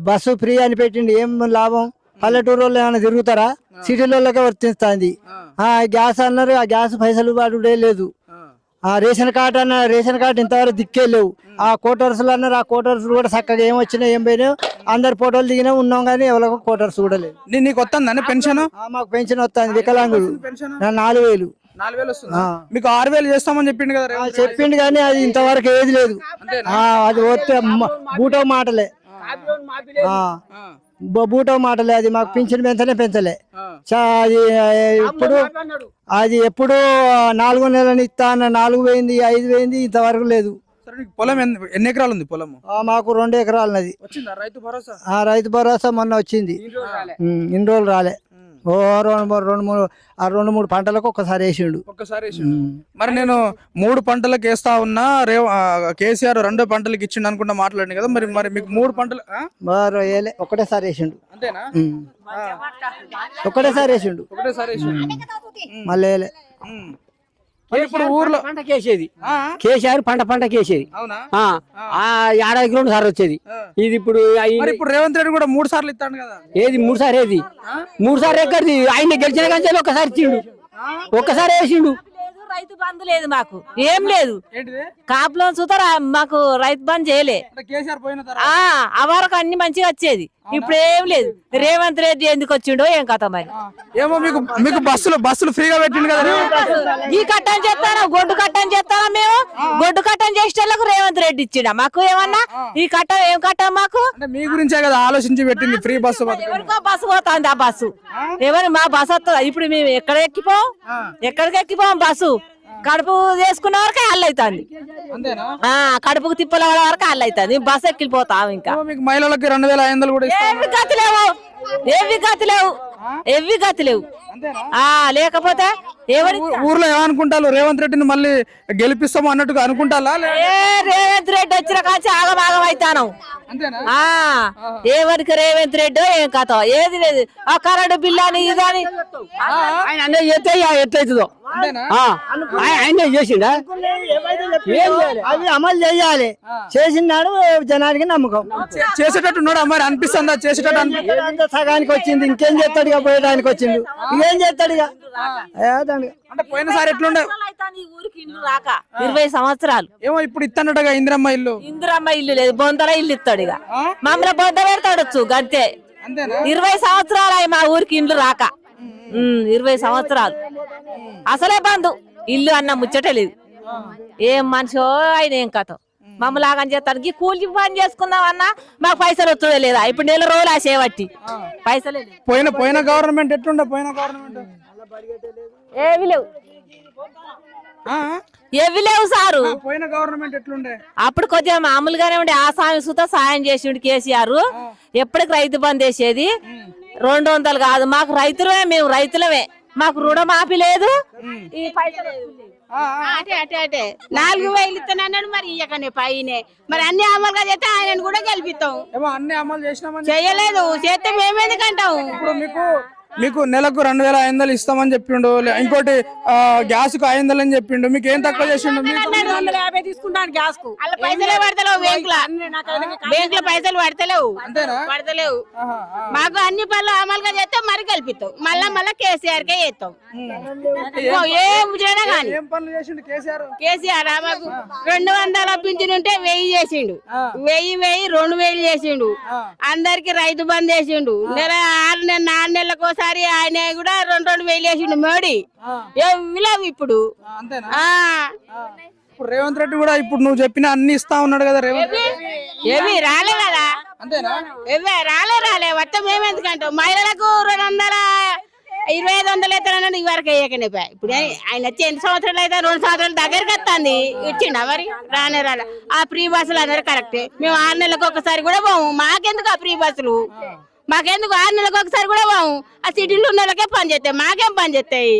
Bus free అని పెట్టిండి, ఏం లాభం? పల్లెటూరు వాళ్ళు ఏమైనా తిరుగుతారా? సిటీలకే వర్తిస్తుంది. గ్యాస్ అన్నారు, ఆ గ్యాస్ పైసలు వాడుడే లేదు. రేషన్ కార్డు అన్న, రేషన్ కార్డు ఇంతవరకు దిక్కే లేవు. ఆ కోటర్స్లు అన్నారు, ఆ కోటర్స్ కూడా చక్కగా ఏం వచ్చినాయి ఏం పోయినాయి. అందరు ఫోటోలు దిగినా ఉన్నాం కానీ ఎవరికి కోటర్స్ కూడా లేదు. నీకు వస్తుందండి పెన్షన్? మాకు పెన్షన్ వస్తుంది. వికలాంగులు 4000. 4000 వస్తుందా? మీకు 6000 చేస్తామని చెప్పిండు కదా. చెప్పిండు కానీ అది ఇంతవరకు ఏది లేదు. అది వస్తే బూటో మాటలే, బూటో మాటలే. అది మాకు పింఛన్ పెంచలే. అది ఎప్పుడు 4 నెలలు ఇస్తా అన్న 4 పోయింది, 5 పోయింది, ఇంతవరకు లేదు. పొలం ఎన్ని ఎకరాలు ఉంది? పొలం మాకు 2 ఎకరాలు ఉన్నది. రైతు భరోసా మొన్న వచ్చింది, ఇన్ని రోజులు రాలే. 2-3 పంటలకు ఒక్కసారి వేసిండు. మరి నేను 3 పంటలకు వేస్తా ఉన్నా, కేసీఆర్ 2 పంటలకు ఇచ్చిండు అనుకుంటా మాట్లాడింది కదా. మరి మీకు 3 పంటలు ఒకటేసారి వేసిండు. అంతేనా? ఒకటేసారి వేసిండు మళ్ళీ. ఇప్పుడు ఊర్లో పంటకేసేది కేసీఆర్ పంటకేసేది. ఏడాదికి 2 సార్లు వచ్చేది. ఇది ఇప్పుడు రేవంత్ రెడ్డి కూడా 3 సార్లు ఇస్తాడు కదా. ఏది 3 సార్లు? ఏది 3 సార్లు ఎక్కడిది? ఆయన గెలిచిన కానీ ఒక్కసారి ఇచ్చిండు, ఒక్కసారి వేసిండు. రైతు బంధు లేదు, మాకు ఏం లేదు. కాపులో చూతారా, మాకు రైతు బంధు చేయలే. ఆ వరకు అన్ని మంచిగా వచ్చేది, ఇప్పుడు ఏం లేదు. రేవంత్ రెడ్డి ఎందుకు వచ్చిండో ఏం కథ మరి. ఏమో మీకు బస్సులు ఫ్రీగా పెట్టిండు కదా. ఈ కట్టని చేస్తానా, గొడ్డు కట్టని చేస్తానా? మేము గొడ్డు కట్టని చేసేటోళ్ళకు రేవంత్ రెడ్డి ఇచ్చిండా? మాకు ఏమన్నా ఈ కట్ట ఏం కట్ట మాకు? మీ గురించే కదా ఆలోచించి పెట్టింది ఫ్రీ బస్సు. ఎవరికో బస్సు పోతుంది, ఆ బస్సు ఎవరు? మా బస్సు వస్తుందా? ఇప్పుడు మేము ఎక్కడికి ఎక్కిపోం బస్సు. కడుపు చేసుకున్న వరకు అల్లవుతుంది, కడుపుకు తిప్పల వరకు అల్లవుతుంది. బస్సు ఎక్కిపోతాం. ఇంకా మహిళలకి 2500 కూడా ఎవి గతి లేవు. లేకపోతే ఊర్లో ఏమనుకుంటారు? రేవంత్ రెడ్డిని మళ్ళీ గెలిపిస్తాము అన్నట్టుగా అనుకుంటారా? రేవంత్ రెడ్డి వచ్చిన కాచి ఆగమాగం అవుతాను. ఎవరికి రేవంత్ రెడ్డి ఏం కథ ఏది లేదు. ఆ కరెంటు బిల్లు అని ఇదని ఆయన ఎట్లయితుందో ఆయన చేసిండా? అవి అమలు చేయాలి. చేసినాడు జనానికి నమ్మకం. చేసేటట్టున్నాడు మరి అనిపిస్తుందా? చేసేటట్టు సగానికి వచ్చింది, ఇంకేం చేస్తాడు? ఇక పోయడానికి వచ్చిండు, ఇంకేం చేస్తాడు? ఇక అంటే పోయినసారి ఎట్లుండే? ఊరికి ఇల్లు రాక 20 సంవత్సరాలు ఏమో ఇప్పుడు ఇస్తానట్టుగా ఇందిరమ్మ ఇల్లు లేదు, బొందల ఇల్లు ఇస్తాడు. ఇక మమ్మల్ని బొంద పెడతాడొచ్చు గంతే. 20 సంవత్సరాలు అయి మా ఊరికి ఇల్లు రాక. 20 సంవత్సరాలు అసలే బంధు. ఇల్లు అన్న ముచ్చటే లేదు. ఏం మనిషో ఆయన ఏం కథ. మమ్మల్ని లాగని చేస్తానికి కూలి పని చేసుకుందాం అన్నా మాకు పైసలు వచ్చే లేదా. ఇప్పుడు నెల రోజులు ఆ సేవట్టి పైసలే లేదు. పోయిన గవర్నమెంట్ ఎట్లుండే? ఏవి లేవు, ఏవి లేవు సారు. పోయిన గవర్నమెంట్ ఎట్లుండే? అప్పుడు కొద్దిగా మామూలుగానే ఉండే. ఆ సాయం సుతా సాయం చేసిండు కేసీఆర్. ఎప్పటికి రైతు బంద్ వేసేది. 200 కాదు, మాకు రైతులమే, మేము రైతులమే. మాకు రుణమాఫీ లేదు. ఈ పైసలు అటే 4000 ఇస్తానన్నాడు, మరి ఇయ్యకనే పైనే. మరి అన్ని అమలుగా చేస్తే ఆయనను కూడా గెలిపిస్తాం. అన్ని అమలు చేసినామని చేయలేదు, చేస్తే మేమెందుకంటాం? ఇప్పుడు మీకు నెలకు 2500 ఇస్తామని చెప్పిండు. ఇంకోటి గ్యాస్ కు 500 అని చెప్పిండు. మీకు ఏం తక్కువ చేసిండు? 250 తీసుకుంటాను గ్యాస్ కు. పైసలే పడతలేవు, బ్యాంకులో పైసలు పడతలేవు. మాకు అన్ని పనులు అమలుగా చేస్తే మరి గెలిపిస్తాం. మళ్ళా కేసీఆర్ కే చేస్తాం. ఏం చేయనా కానీ కేసీఆర్ మాకు 200 పింఛన్ ఉంటే 1000 చేసిండు. 1000 2000 చేసిండు. అందరికి రైతు బంద్ చేసిండు. 4 నెలలకు ఒకసారి ఆయన కూడా 2,000 వేసిండు. మోడీ ఏం ఇప్పుడు రేవంత్ రెడ్డి కూడా ఇప్పుడు నువ్వు చెప్పిన అన్ని ఇస్తా ఉన్నాడు కదా. ఏవి రాలే కదా, రాలే వస్తే మేమెందుకంటాం? మహిళలకు 200-2500 అవుతానన్నాడు. ఇవరకు వేయకనే ఇప్పుడు ఆయన వచ్చి ఎన్ని సంవత్సరాలు అయితే 2 సంవత్సరాల దగ్గరికి వస్తుంది. ఇచ్చిండ మరి రాలే. ఆ ఫ్రీ బస్సులు అందరూ కరెక్టే. మేము 6 నెలలకు ఒకసారి కూడా పోము. మాకెందుకు ఆ ఫ్రీ బస్సులు? మాకెందుకు 6 నెలలకు ఒకసారి కూడా పోము. ఆ సిటీలో ఉన్న వాళ్ళకే పని చేస్తాయి, మాకేం పని చేస్తాయి?